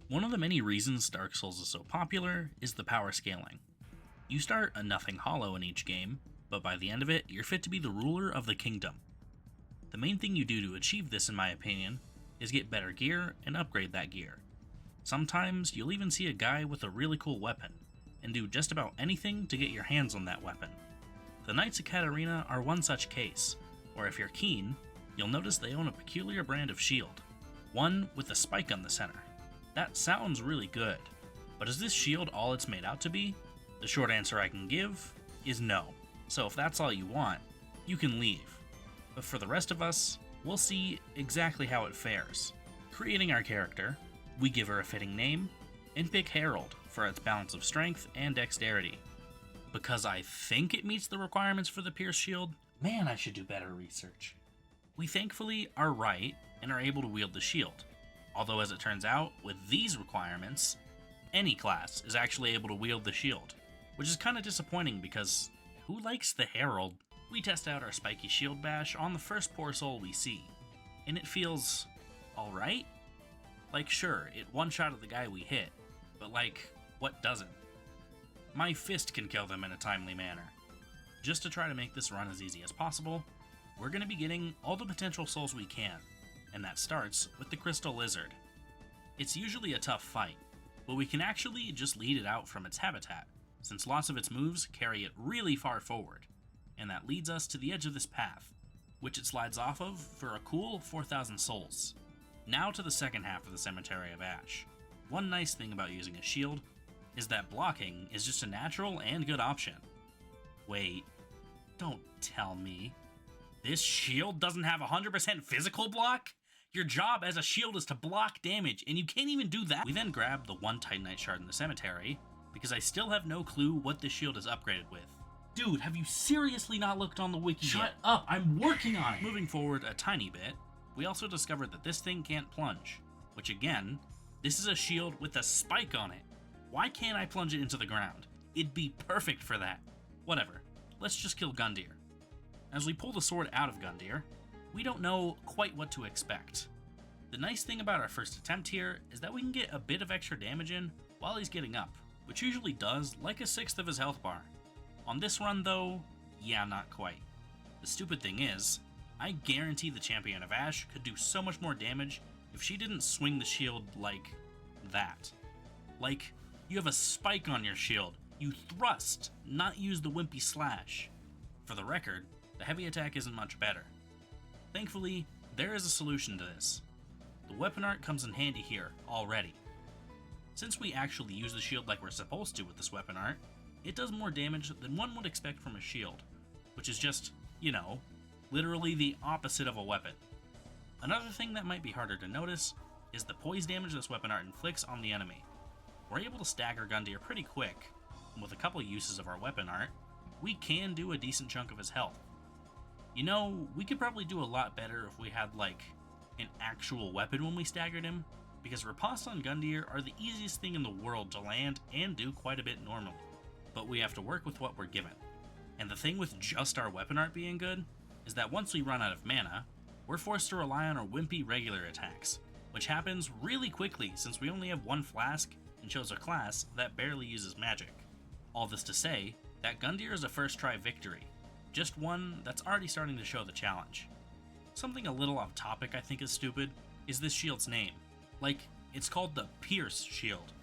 One of the many reasons Dark Souls is so popular is the power scaling. You start a nothing hollow in each game, but by the end of it, you're fit to be the ruler of the kingdom. The main thing you do to achieve this, in my opinion, is get better gear and upgrade that gear. Sometimes you'll even see a guy with a really cool weapon, and do just about anything to get your hands on that weapon. The Knights of Katarina are one such case, or if you're keen, you'll notice they own a peculiar brand of shield, one with a spike on the center. That sounds really good, but is this shield all it's made out to be? The short answer I can give is no. So if that's all you want, you can leave. But for the rest of us, we'll see exactly how it fares. Creating our character, we give her a fitting name, and pick Herald for its balance of strength and dexterity. Because I think it meets the requirements for the Pierce Shield, man, I should do better research. We thankfully are right and are able to wield the shield. Although as it turns out, with these requirements, any class is actually able to wield the shield, which is kinda disappointing because who likes the Herald? We test out our spiky shield bash on the first poor soul we see, and it feels alright? Like sure, it one-shotted the guy we hit, but like, what doesn't? My fist can kill them in a timely manner. Just to try to make this run as easy as possible, we're going to be getting all the potential souls we can, and that starts with the Crystal Lizard. It's usually a tough fight, but we can actually just lead it out from its habitat, since lots of its moves carry it really far forward, and that leads us to the edge of this path, which it slides off of for a cool 4,000 souls. Now to the second half of the Cemetery of Ash. One nice thing about using a shield is that blocking is just a natural and good option. Wait, don't tell me. This shield doesn't have 100% physical block? Your job as a shield is to block damage, and you can't even do that? We then grab the one Titanite shard in the cemetery, because I still have no clue what this shield is upgraded with. Dude, have you seriously not looked on the wiki yet? Shut up, I'm working on it! Moving forward a tiny bit, we also discovered that this thing can't plunge, which again, this is a shield with a spike on it. Why can't I plunge it into the ground? It'd be perfect for that. Whatever, let's just kill Gundyr. As we pull the sword out of Gundyr, we don't know quite what to expect. The nice thing about our first attempt here is that we can get a bit of extra damage in while he's getting up, which usually does like a sixth of his health bar. On this run though, yeah, not quite. The stupid thing is, I guarantee the Champion of Ash could do so much more damage if she didn't swing the shield like that. Like, you have a spike on your shield. You thrust, not use the wimpy slash. For the record, the heavy attack isn't much better. Thankfully, there is a solution to this. The weapon art comes in handy here, already. Since we actually use the shield like we're supposed to with this weapon art, it does more damage than one would expect from a shield, which is just, you know, literally the opposite of a weapon. Another thing that might be harder to notice is the poise damage this weapon art inflicts on the enemy. We're able to stagger Gundyr pretty quick, and with a couple uses of our weapon art, we can do a decent chunk of his health. You know, we could probably do a lot better if we had, like, an actual weapon when we staggered him, because riposte on Gundyr are the easiest thing in the world to land and do quite a bit normally. But we have to work with what we're given. And the thing with just our weapon art being good is that once we run out of mana, we're forced to rely on our wimpy regular attacks, which happens really quickly since we only have one flask and chose a class that barely uses magic. All this to say that Gundyr is a first try victory, just one that's already starting to show the challenge. Something a little off topic I think is stupid is this shield's name. Like, it's called the Pierce Shield.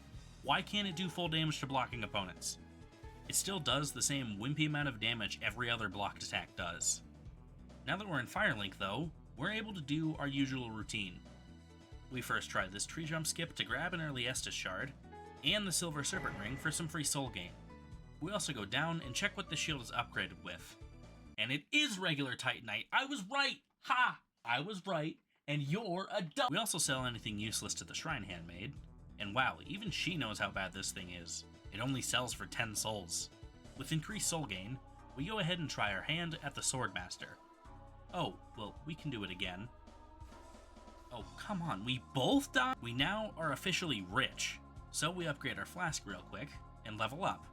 Why can't it do full damage to blocking opponents? It still does the same wimpy amount of damage every other blocked attack does. Now that we're in Firelink though, we're able to do our usual routine. We first try this tree jump skip to grab an early Estus shard, and the Silver Serpent Ring for some free soul gain. We also go down and check what the shield is upgraded with. And it is regular Titanite! I was right! Ha! I was right, and you're a dumb. We also sell anything useless to the Shrine Handmaid, and wow, even she knows how bad this thing is. It only sells for 10 souls. With increased soul gain, we go ahead and try our hand at the Swordmaster. Oh, well, we can do it again. Oh, come on, we both died? We now are officially rich, so we upgrade our flask real quick and level up,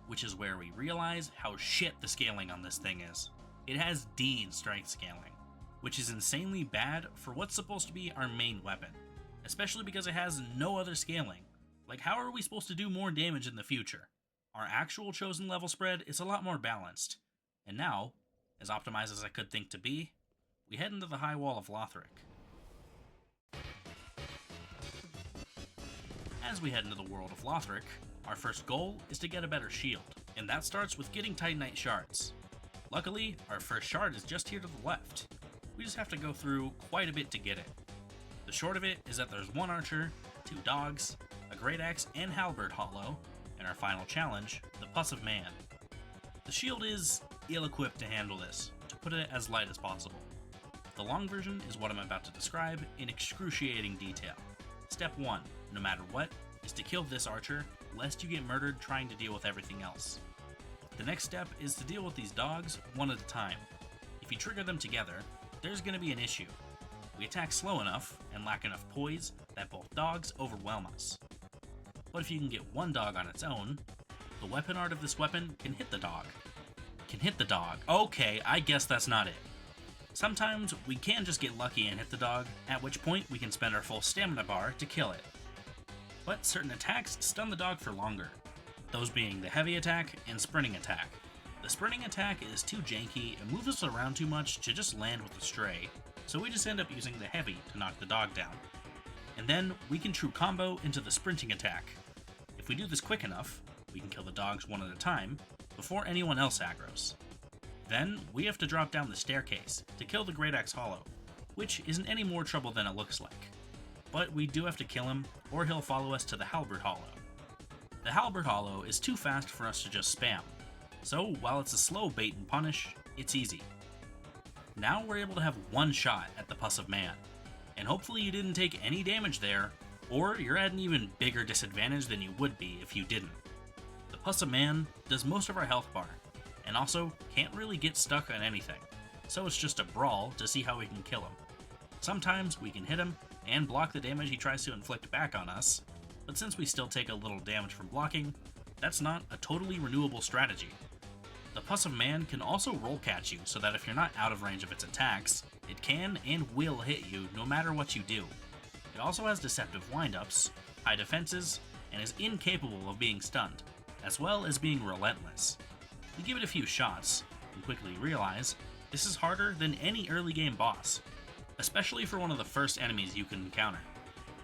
which is where we realize how shit the scaling on this thing is. It has D in strength scaling, which is insanely bad for what's supposed to be our main weapon. especially because it has no other scaling. Like, how are we supposed to do more damage in the future? Our actual chosen level spread is a lot more balanced. And now, as optimized as I could think to be, we head into the high wall of Lothric. As we head into the world of Lothric, our first goal is to get a better shield, and that starts with getting Titanite shards. Luckily, our first shard is just here to the left. We just have to go through quite a bit to get it. The short of it is that there's one archer, 2 dogs, a great axe and halberd hollow, and our final challenge, the Pus of Man. The shield is ill-equipped to handle this, to put it as light as possible. The long version is what I'm about to describe in excruciating detail. Step 1, no matter what, is to kill this archer, lest you get murdered trying to deal with everything else. The next step is to deal with these dogs one at a time. If you trigger them together, there's going to be an issue. We attack slow enough and lack enough poise that both dogs overwhelm us. But if you can get one dog on its own, the weapon art of this weapon can hit the dog. Okay, I guess that's not it. Sometimes we can just get lucky and hit the dog, at which point we can spend our full stamina bar to kill it. But certain attacks stun the dog for longer, those being the heavy attack and sprinting attack. The sprinting attack is too janky and moves us around too much to just land with a stray, so we just end up using the heavy to knock the dog down. And then we can true combo into the sprinting attack. If we do this quick enough, we can kill the dogs one at a time, before anyone else aggroes. Then, we have to drop down the staircase to kill the Great Axe Hollow, which isn't any more trouble than it looks like. But we do have to kill him, or he'll follow us to the Halberd Hollow. The Halberd Hollow is too fast for us to just spam, so while it's a slow bait and punish, it's easy. Now we're able to have one shot at the Pus of Man, and hopefully you didn't take any damage there, or you're at an even bigger disadvantage than you would be if you didn't. The Pus of Man does most of our health bar, and also can't really get stuck on anything, so it's just a brawl to see how we can kill him. Sometimes we can hit him and block the damage he tries to inflict back on us, but since we still take a little damage from blocking, that's not a totally renewable strategy. The Pus of Man can also roll catch you so that if you're not out of range of its attacks, it can and will hit you no matter what you do. It also has deceptive windups, high defenses, and is incapable of being stunned, as well as being relentless. We give it a few shots, and quickly realize this is harder than any early game boss, especially for one of the first enemies you can encounter.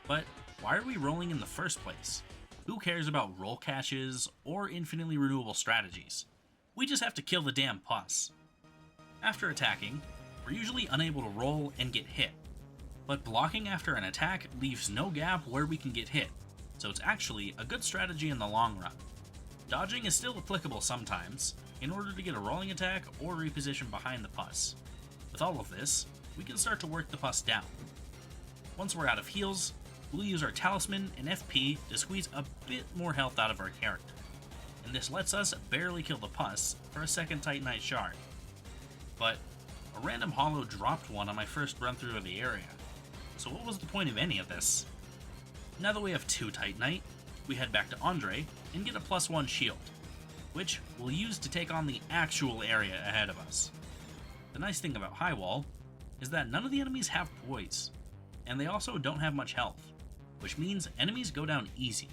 But why are we rolling in the first place? Who cares about roll caches or infinitely renewable strategies? We just have to kill the damn pus. After attacking, we're usually unable to roll and get hit, but blocking after an attack leaves no gap where we can get hit, so it's actually a good strategy in the long run. Dodging is still applicable sometimes, in order to get a rolling attack or reposition behind the pus. With all of this, we can start to work the pus down. Once we're out of heals, we'll use our talisman and FP to squeeze a bit more health out of our character, and this lets us barely kill the pus for a second Titanite shard. But a random hollow dropped one on my first run through of the area, so what was the point of any of this? Now that we have 2 Titanite, we head back to Andre and get a +1 shield, which we'll use to take on the actual area ahead of us. The nice thing about High Wall is that none of the enemies have poise, and they also don't have much health, which means enemies go down easy.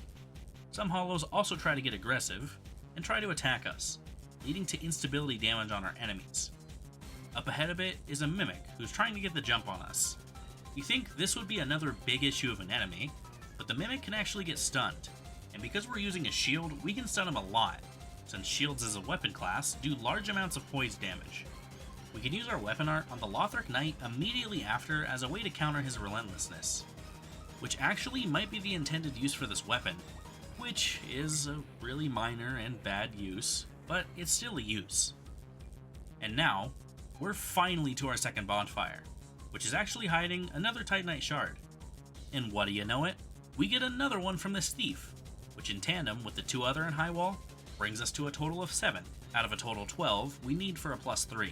Some hollows also try to get aggressive and try to attack us, leading to instability damage on our enemies. Up ahead a bit is a mimic who's trying to get the jump on us. You think this would be another big issue of an enemy, but the mimic can actually get stunned, and because we're using a shield, we can stun him a lot, since shields as a weapon class do large amounts of poise damage. We can use our weapon art on the Lothric Knight immediately after as a way to counter his relentlessness, which actually might be the intended use for this weapon, which is a really minor and bad use, but it's still a use. And now, we're finally to our second bonfire, which is actually hiding another Titanite shard. And what do you know it? We get another one from this thief, which in tandem with the 2 other in High Wall, brings us to a total of 7, out of a total 12 we need for a +3.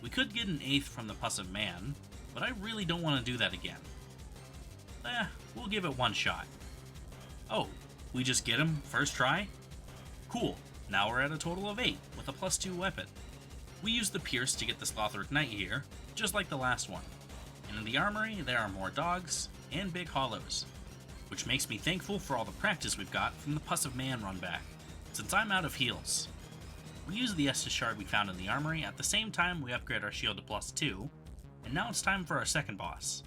We could get an 8th from the Pus of Man, but I really don't want to do that again. We'll give it one shot. Oh, we just get him first try? Cool, now we're at a total of 8, with a +2 weapon. We use the Pierce to get this Lothric Knight here, just like the last one. And in the armory, there are more dogs and big hollows. which makes me thankful for all the practice we've got from the Pus of Man run back, since I'm out of heals. We use the Estus shard we found in the armory at the same time we upgrade our shield to +2, and now it's time for our second boss.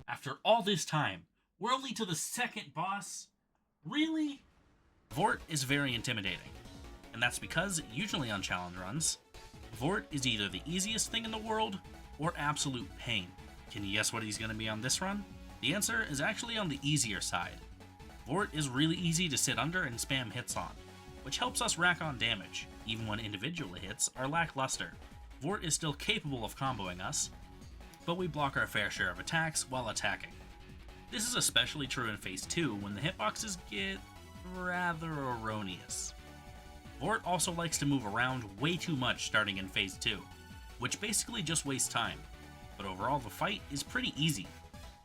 After all this time, we're only to the second boss? Really? Vort is very intimidating, and that's because, usually on challenge runs, Vort is either the easiest thing in the world or absolute pain. Can you guess what he's going to be on this run? The answer is actually on the easier side. Vort is really easy to sit under and spam hits on, which helps us rack on damage, even when individual hits are lackluster. Vort is still capable of comboing us, but we block our fair share of attacks while attacking. This is especially true in Phase 2 when the hitboxes get rather erroneous. Vort also likes to move around way too much starting in Phase 2, which basically just wastes time, but overall the fight is pretty easy,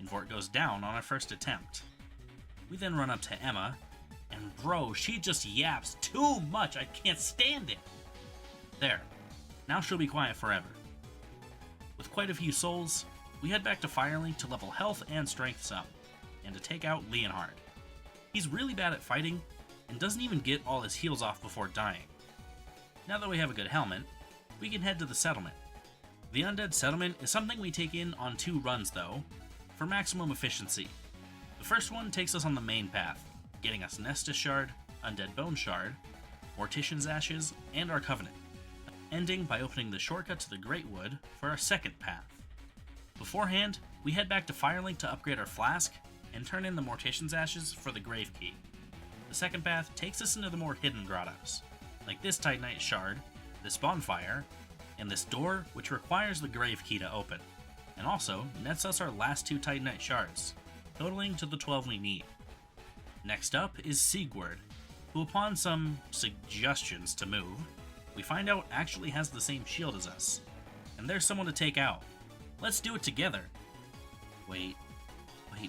and Vort goes down on our first attempt. We then run up to Emma, and bro, she just yaps too much, I can't stand it! There, now she'll be quiet forever. With quite a few souls, we head back to Firelink to level health and strength some, and to take out Leonhard. He's really bad at fighting, and doesn't even get all his heals off before dying. Now that we have a good helmet, we can head to the settlement. The Undead Settlement is something we take in on 2 runs though, for maximum efficiency. The first one takes us on the main path, getting us an Estus Shard, Undead Bone Shard, Mortician's Ashes, and our Covenant, ending by opening the shortcut to the Great Wood for our second path. Beforehand, we head back to Firelink to upgrade our flask, and turn in the Mortician's Ashes for the Grave Key. The second path takes us into the more hidden grottos, like this Titanite Shard, this bonfire, and this door which requires the Grave Key to open, and also nets us our last 2 Titanite Shards, totaling to the 12 we need. Next up is Sigurd, who upon some suggestions to move, we find out actually has the same shield as us, and there's someone to take out. Let's do it together. Wait,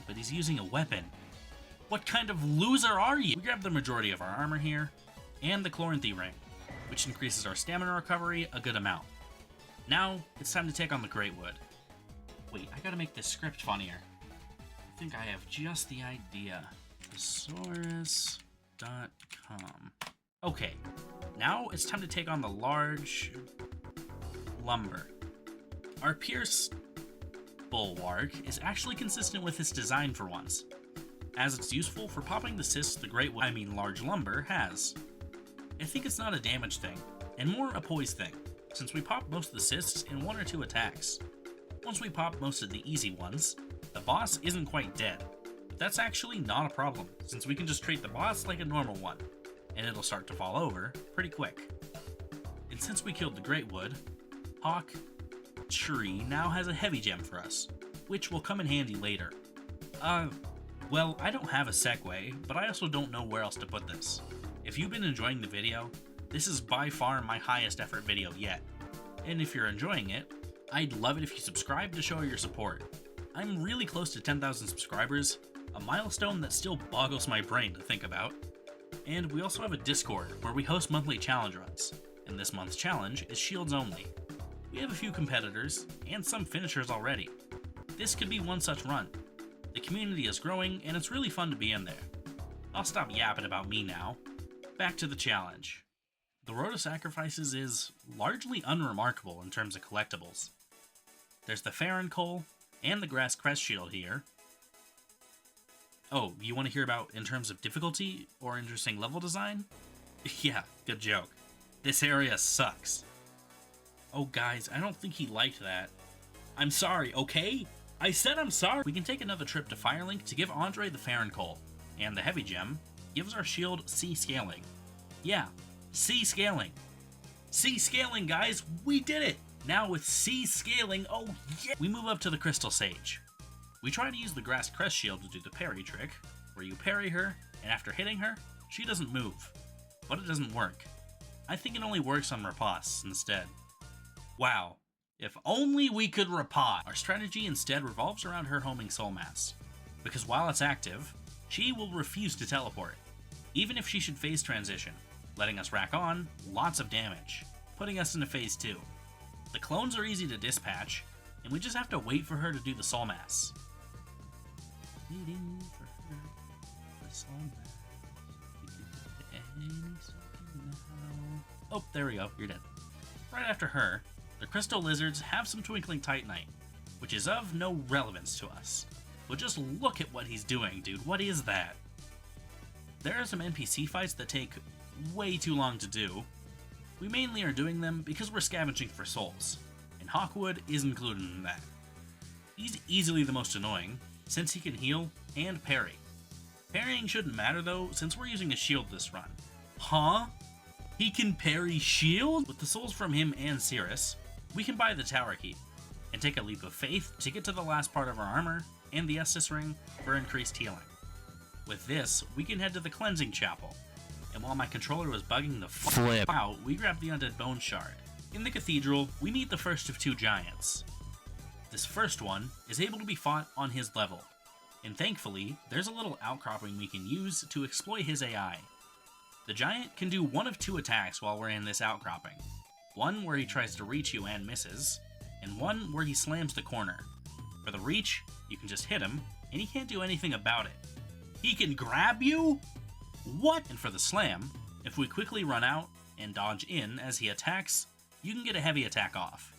but he's using a weapon. What kind of loser are you? We grab the majority of our armor here, and the Chloranthy ring, which increases our stamina recovery a good amount. Now, it's time to take on the Great Wood. Wait, I gotta make this script funnier. I think I have just the idea. Thesaurus.com. Okay, now it's time to take on the large lumber. Our Pierce Bulwark is actually consistent with its design for once, as it's useful for popping the cysts the large lumber has. I think it's not a damage thing, and more a poise thing, since we pop most of the cysts in 1 or 2 attacks. Once we pop most of the easy ones, the boss isn't quite dead, but that's actually not a problem, since we can just treat the boss like a normal one, and it'll start to fall over pretty quick. And since we killed the Great Wood, Hawk Tree now has a heavy gem for us, which will come in handy later. Well, I don't have a segue, but I also don't know where else to put this. If you've been enjoying the video, this is by far my highest effort video yet. And if you're enjoying it, I'd love it if you subscribe to show your support. I'm really close to 10,000 subscribers, a milestone that still boggles my brain to think about. And we also have a Discord where we host monthly challenge runs, and this month's challenge is shields only. We have a few competitors, and some finishers already. This could be one such run. The community is growing, and it's really fun to be in there. I'll stop yapping about me now. Back to the challenge. The Road to Sacrifices is largely unremarkable in terms of collectibles. There's the Farron Coal, and the Grass Crest Shield here. Oh, you want to hear about in terms of difficulty, or interesting level design? Yeah, good joke. This area sucks. Oh guys, I don't think he liked that. I'm sorry, okay? I said I'm sorry! We can take another trip to Firelink to give Andre the Farron Coal, and the Heavy Gem gives our shield C scaling. Yeah, C scaling. C scaling, guys! We did it! Now with C scaling, oh yeah! We move up to the Crystal Sage. We try to use the Grass Crest Shield to do the parry trick, where you parry her, and after hitting her, she doesn't move. But it doesn't work. I think it only works on Rapace instead. Wow, if only we could riposte. Our strategy instead revolves around her homing soul mass, because while it's active, she will refuse to teleport, even if she should phase transition, letting us rack on lots of damage, putting us into phase 2. The clones are easy to dispatch, and we just have to wait for her to do the soul mass. Waiting for her Slow back. Any second now. Oh, there we go. You're dead. Right after her, the crystal lizards have some twinkling titanite, which is of no relevance to us. But just look at what he's doing, dude. What is that? There are some NPC fights that take way too long to do. We mainly are doing them because we're scavenging for souls, and Hawkwood is included in that. He's easily the most annoying, since he can heal and parry. Parrying shouldn't matter though, since we're using a shield this run. Huh? He can parry shield? With the souls from him and Cirrus, we can buy the tower key, and take a leap of faith to get to the last part of our armor, and the Estus ring for increased healing. With this, we can head to the cleansing chapel, and while my controller was bugging the flip out, we grabbed the undead bone shard. In the cathedral, we meet the first of two giants. This first one is able to be fought on his level, and thankfully, there's a little outcropping we can use to exploit his AI. The giant can do one of two attacks while we're in this outcropping. One where he tries to reach you and misses, and one where he slams the corner. For the reach, you can just hit him, and he can't do anything about it. He can grab you? What? And for the slam, if we quickly run out and dodge in as he attacks, you can get a heavy attack off.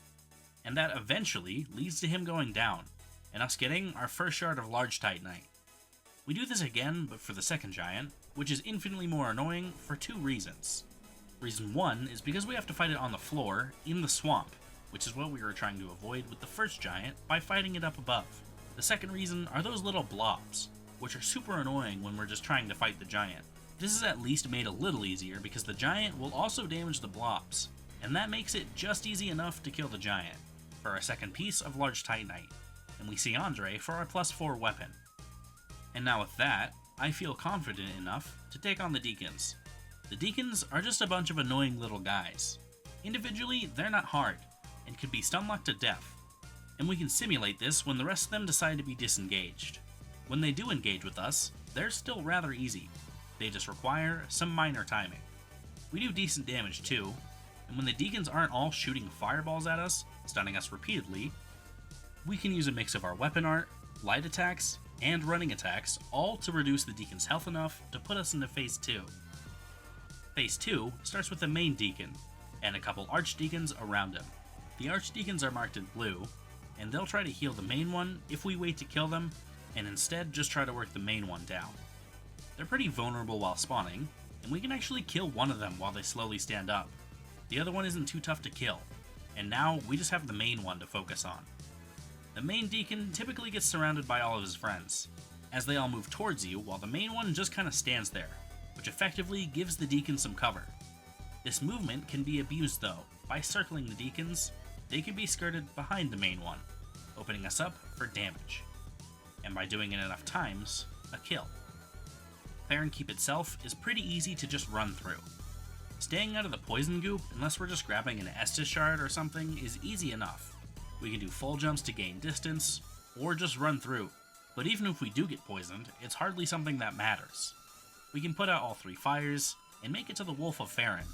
And that eventually leads to him going down, and us getting our first shard of large titanite. We do this again, but for the second giant, which is infinitely more annoying for two reasons. Reason one is because we have to fight it on the floor, in the swamp, which is what we were trying to avoid with the first giant by fighting it up above. The second reason are those little blobs, which are super annoying when we're just trying to fight the giant. This is at least made a little easier because the giant will also damage the blobs, and that makes it just easy enough to kill the giant, for our second piece of large titanite, and we see Andre for our +4 weapon. And now with that, I feel confident enough to take on the deacons. The deacons are just a bunch of annoying little guys. Individually, they're not hard, and can be stun-locked to death, and we can simulate this when the rest of them decide to be disengaged. When they do engage with us, they're still rather easy. They just require some minor timing. We do decent damage too, and when the deacons aren't all shooting fireballs at us, stunning us repeatedly, we can use a mix of our weapon art, light attacks, and running attacks, all to reduce the deacon's health enough to put us into Phase 2. Phase 2 starts with the main deacon, and a couple archdeacons around him. The archdeacons are marked in blue, and they'll try to heal the main one if we wait to kill them, and instead just try to work the main one down. They're pretty vulnerable while spawning, and we can actually kill one of them while they slowly stand up. The other one isn't too tough to kill, and now we just have the main one to focus on. The main deacon typically gets surrounded by all of his friends, as they all move towards you while the main one just kinda stands there, which effectively gives the deacon some cover. This movement can be abused though. By circling the deacons, they can be skirted behind the main one, opening us up for damage. And by doing it enough times, a kill. Firelink itself is pretty easy to just run through. Staying out of the poison goop, unless we're just grabbing an Estus shard or something, is easy enough. We can do full jumps to gain distance, or just run through. But even if we do get poisoned, it's hardly something that matters. We can put out all 3 fires, and make it to the Wolf of Farron,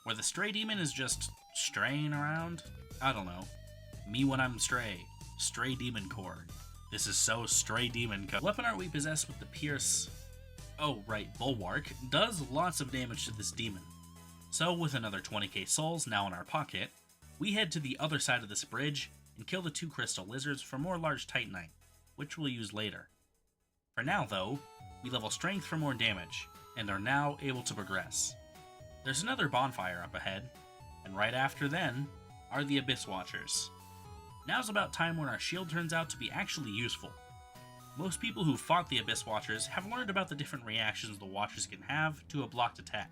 where the stray demon is just straying around. I don't know. Me when I'm stray. Stray demon core. This is so stray demon core. Weapon art we possess with the Pierce... oh right, Bulwark, does lots of damage to this demon. So with another 20k souls now in our pocket, we head to the other side of this bridge and kill the 2 crystal lizards for more large titanite, which we'll use later. For now though, we level strength for more damage, and are now able to progress. There's another bonfire up ahead, and right after then are the Abyss Watchers. Now's about time when our shield turns out to be actually useful. Most people who fought the Abyss Watchers have learned about the different reactions the Watchers can have to a blocked attack.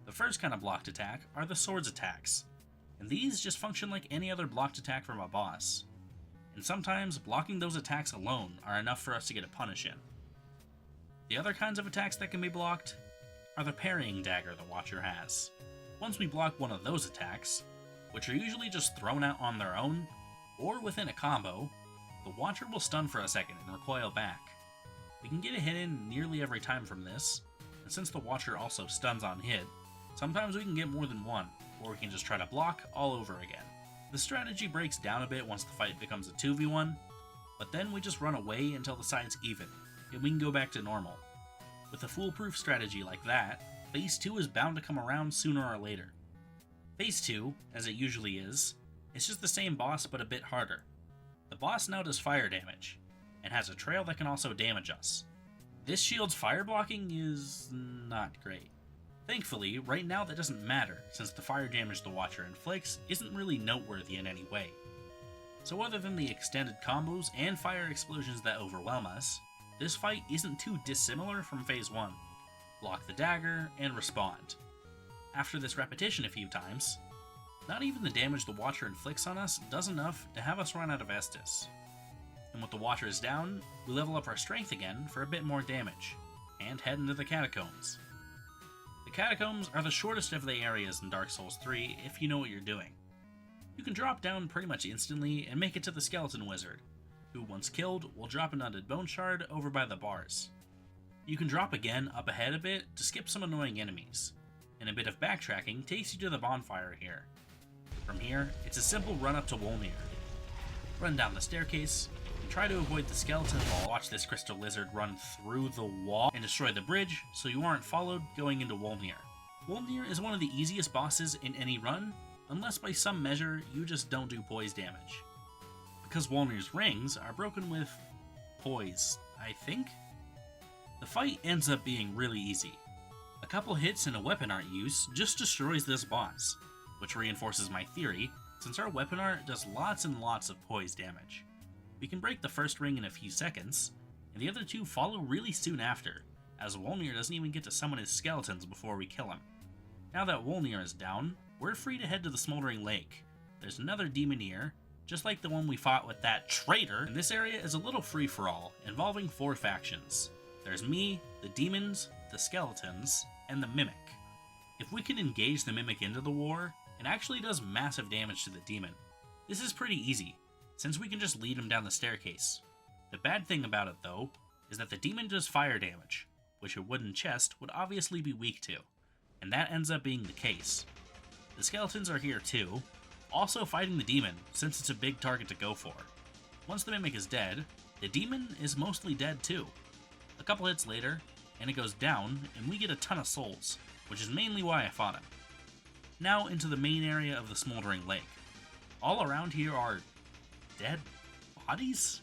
The first kind of blocked attack are the swords attacks, and these just function like any other blocked attack from a boss. And sometimes blocking those attacks alone are enough for us to get a punish in. The other kinds of attacks that can be blocked are the parrying dagger the Watcher has. Once we block one of those attacks, which are usually just thrown out on their own, or within a combo, the Watcher will stun for a second and recoil back. We can get a hit in nearly every time from this, and since the Watcher also stuns on hit, sometimes we can get more than one, or we can just try to block all over again. The strategy breaks down a bit once the fight becomes a 2v1, but then we just run away until the side's even, and we can go back to normal. With a foolproof strategy like that, Phase 2 is bound to come around sooner or later. Phase 2, as it usually is just the same boss but a bit harder. The boss now does fire damage, and has a trail that can also damage us. This shield's fire blocking is not great. Thankfully, right now that doesn't matter, since the fire damage the Watcher inflicts isn't really noteworthy in any way. So other than the extended combos and fire explosions that overwhelm us, this fight isn't too dissimilar from Phase 1. Block the dagger, and respond. After this repetition a few times, not even the damage the Watcher inflicts on us does enough to have us run out of Estus. And with the Watcher is down, we level up our strength again for a bit more damage, and head into the Catacombs. The Catacombs are the shortest of the areas in Dark Souls 3 if you know what you're doing. You can drop down pretty much instantly and make it to the Skeleton Wizard, who once killed will drop an undead bone shard over by the bars. You can drop again up ahead a bit to skip some annoying enemies, and a bit of backtracking takes you to the bonfire here. From here, it's a simple run up to Wolnir. Run down the staircase, and try to avoid the skeleton while watch this crystal lizard run through the wall and destroy the bridge so you aren't followed going into Wolnir. Wolnir is one of the easiest bosses in any run, unless by some measure you just don't do poise damage. Because Wolnir's rings are broken with poise, I think? The fight ends up being really easy. A couple hits and a weapon art use just destroys this boss, which reinforces my theory, since our weapon art does lots and lots of poise damage. We can break the first ring in a few seconds, and the other two follow really soon after, as Wolnir doesn't even get to summon his skeletons before we kill him. Now that Wolnir is down, we're free to head to the Smoldering Lake. There's another demon here, just like the one we fought with that traitor, and this area is a little free-for-all, involving 4 factions. There's me, the demons, the skeletons, and the Mimic. If we can engage the Mimic into the war, it actually does massive damage to the demon. This is pretty easy, since we can just lead him down the staircase. The bad thing about it though, is that the demon does fire damage, which a wooden chest would obviously be weak to, and that ends up being the case. The skeletons are here too, also fighting the demon since it's a big target to go for. Once the Mimic is dead, the demon is mostly dead too. A couple hits later, and it goes down, and we get a ton of souls, which is mainly why I fought him. Now into the main area of the Smoldering Lake. All around here are dead bodies?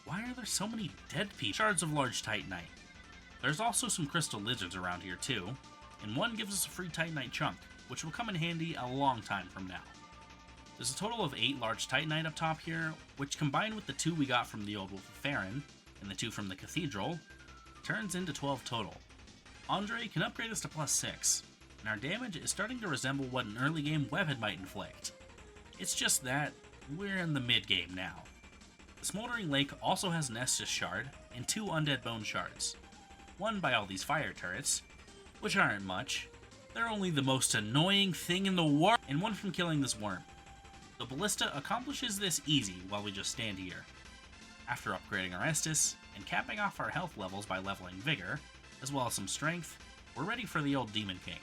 Why are there so many dead people? Shards of large Titanite. There's also some crystal lizards around here too, and one gives us a free Titanite chunk, which will come in handy a long time from now. There's a total of 8 large Titanite up top here, which combined with the 2 we got from the old Wolf of Farron, and the 2 from the Cathedral, turns into 12 total. Andre can upgrade us to +6, and our damage is starting to resemble what an early game weapon might inflict. It's just that we're in the mid-game now. The Smoldering Lake also has an Estus shard and 2 undead bone shards. One by all these fire turrets, which aren't much. They're only the most annoying thing in the world, and one from killing this worm. The ballista accomplishes this easy while we just stand here. After upgrading our Estus, and capping off our health levels by leveling Vigor, as well as some strength, we're ready for the old Demon King.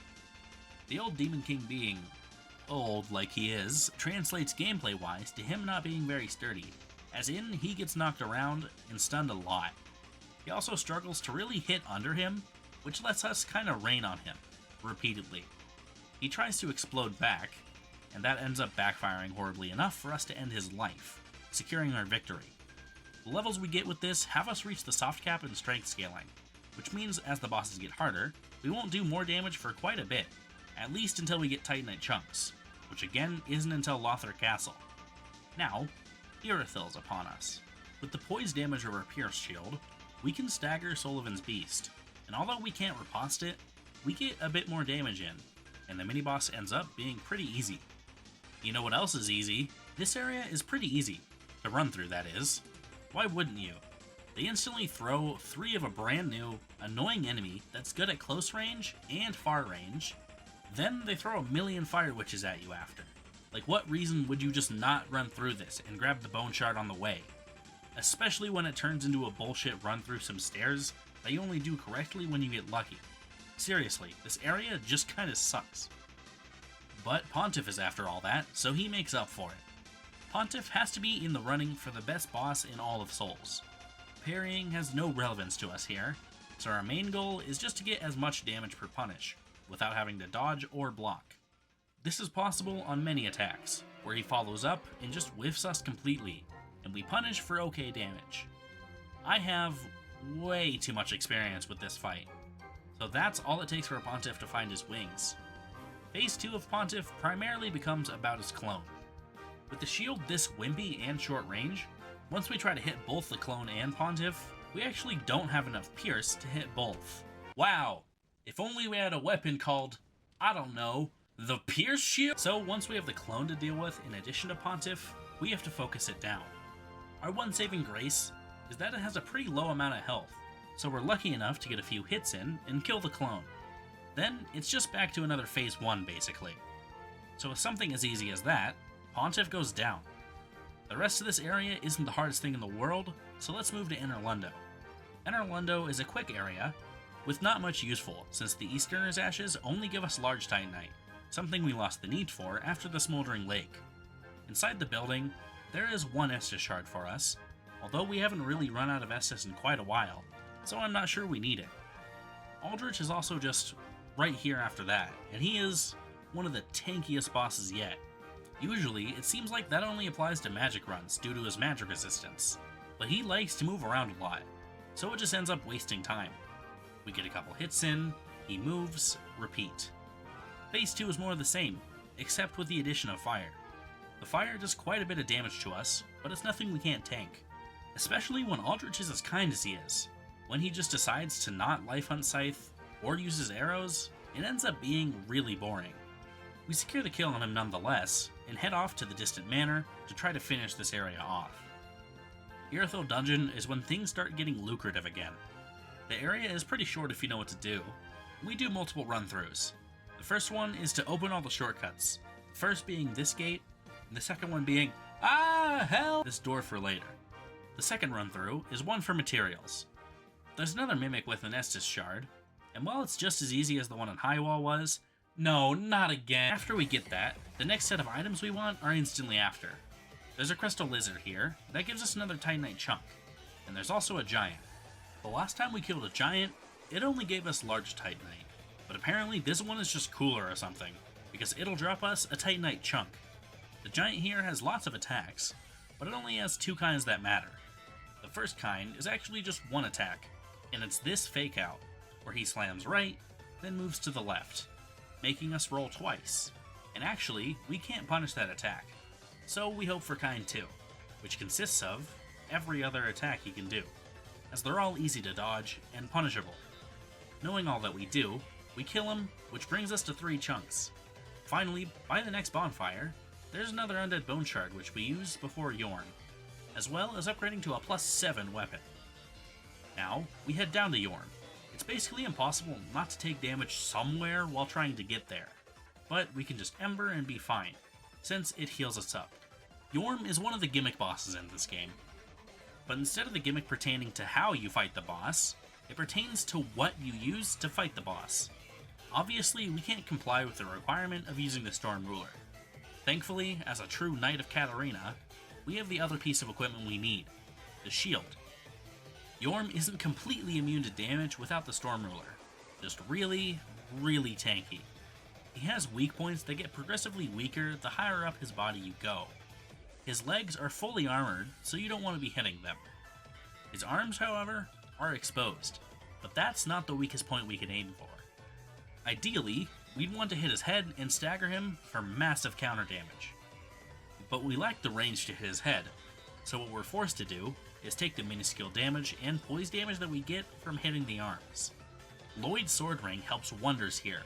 The old Demon King being old like he is, translates gameplay-wise to him not being very sturdy, as in he gets knocked around and stunned a lot. He also struggles to really hit under him, which lets us kinda rain on him, repeatedly. He tries to explode back, and that ends up backfiring horribly enough for us to end his life, securing our victory. The levels we get with this have us reach the soft cap and strength scaling, which means as the bosses get harder, we won't do more damage for quite a bit, at least until we get Titanite chunks, which again isn't until Lothric Castle. Now, Irithyll's upon us. With the poise damage of our Pierce Shield, we can stagger Sullivan's Beast, and although we can't riposte it, we get a bit more damage in, and the mini-boss ends up being pretty easy. You know what else is easy? This area is pretty easy. To run through, that is. Why wouldn't you? They instantly throw 3 of a brand new, annoying enemy that's good at close range and far range. Then they throw a million fire witches at you after. Like, what reason would you just not run through this and grab the bone shard on the way? Especially when it turns into a bullshit run through some stairs that you only do correctly when you get lucky. Seriously, this area just kinda sucks. But Pontiff is after all that, so he makes up for it. Pontiff has to be in the running for the best boss in all of Souls. Parrying has no relevance to us here, so our main goal is just to get as much damage per punish, without having to dodge or block. This is possible on many attacks, where he follows up and just whiffs us completely, and we punish for okay damage. I have way too much experience with this fight, so that's all it takes for a Pontiff to find his wings. Phase 2 of Pontiff primarily becomes about his clone. With the shield this wimpy and short range, once we try to hit both the clone and Pontiff, we actually don't have enough Pierce to hit both. Wow, if only we had a weapon called, I don't know, the Pierce Shield? So once we have the clone to deal with in addition to Pontiff, we have to focus it down. Our one saving grace is that it has a pretty low amount of health, so we're lucky enough to get a few hits in and kill the clone. Then it's just back to another phase 1 basically. So with something as easy as that, Pontiff goes down. The rest of this area isn't the hardest thing in the world, so let's move to Inner Lundo. Inner Lundo is a quick area, with not much useful, since the Easterner's Ashes only give us large Titanite, something we lost the need for after the Smoldering Lake. Inside the building, there is one Estus shard for us, although we haven't really run out of Estus in quite a while, so I'm not sure we need it. Aldrich is also just right here after that, and he is one of the tankiest bosses yet. Usually, it seems like that only applies to magic runs due to his magic resistance, but he likes to move around a lot, so it just ends up wasting time. We get a couple hits in, he moves, repeat. Phase 2 is more of the same, except with the addition of fire. The fire does quite a bit of damage to us, but it's nothing we can't tank. Especially when Aldrich is as kind as he is. When he just decides to not life hunt Scythe, or uses arrows, it ends up being really boring. We secure the kill on him nonetheless, and head off to the distant manor to try to finish this area off. Irithyll Dungeon is when things start getting lucrative again. The area is pretty short if you know what to do. We do multiple run-throughs. The first one is to open all the shortcuts, the first being this gate, and the second one being, hell, this door for later. The second run-through is one for materials. There's another mimic with an Estus shard, and while it's just as easy as the one on Highwall was, no, not again. After we get that, the next set of items we want are instantly after. There's a crystal lizard here, that gives us another Titanite chunk, and there's also a giant. The last time we killed a giant, it only gave us large Titanite, but apparently this one is just cooler or something, because it'll drop us a Titanite chunk. The giant here has lots of attacks, but it only has 2 kinds that matter. The first kind is actually just one attack, and it's this fake out, where he slams right, then moves to the left, making us roll twice. And actually, we can't punish that attack. So we hope for kind 2, which consists of every other attack he can do, as they're all easy to dodge and punishable. Knowing all that we do, we kill him, which brings us to 3 chunks. Finally, by the next bonfire, there's another Undead Bone Shard which we use before Yorn, as well as upgrading to a +7 weapon. Now, we head down to Yorn. It's basically impossible not to take damage somewhere while trying to get there, but we can just Ember and be fine, since it heals us up. Yorn is one of the gimmick bosses in this game, but instead of the gimmick pertaining to how you fight the boss, it pertains to what you use to fight the boss. Obviously, we can't comply with the requirement of using the Storm Ruler. Thankfully, as a true Knight of Katarina, we have the other piece of equipment we need, the shield. Yorn isn't completely immune to damage without the Storm Ruler, just really, really tanky. He has weak points that get progressively weaker the higher up his body you go. His legs are fully armored, so you don't want to be hitting them. His arms, however, are exposed, but that's not the weakest point we can aim for. Ideally, we'd want to hit his head and stagger him for massive counter damage. But we lack the range to hit his head, so what we're forced to do is take the minuscule damage and poise damage that we get from hitting the arms. Lloyd's Sword Ring helps wonders here,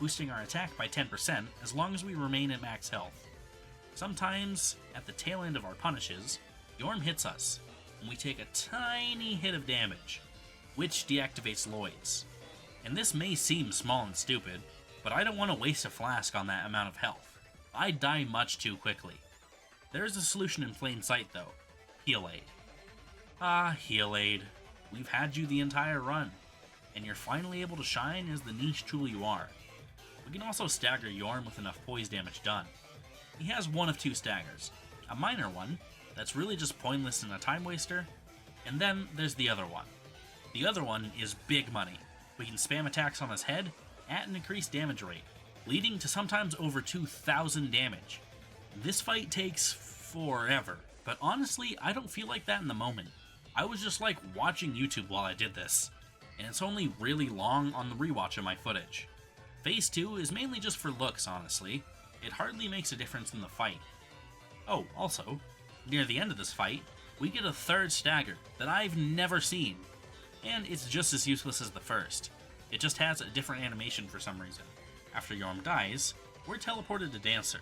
boosting our attack by 10% as long as we remain at max health. Sometimes, at the tail end of our punishes, Yorn hits us, and we take a tiny hit of damage, which deactivates Lloyd's. And this may seem small and stupid, but I don't want to waste a flask on that amount of health. I'd die much too quickly. There's a solution in plain sight though, Heal Aid. Heal Aid. We've had you the entire run, and you're finally able to shine as the niche tool you are. We can also stagger Yorn with enough poise damage done. He has one of 2 staggers, a minor one that's really just pointless and a time waster, and then there's the other one. The other one is big money. We can spam attacks on his head at an increased damage rate, leading to sometimes over 2,000 damage. This fight takes forever, but honestly, I don't feel like that in the moment. I was just like watching YouTube while I did this, and it's only really long on the rewatch of my footage. Phase 2 is mainly just for looks, honestly. It hardly makes a difference in the fight. Oh, also, near the end of this fight, we get a third stagger that I've never seen, and it's just as useless as the first. It just has a different animation for some reason. After Yorn dies, we're teleported to Dancer,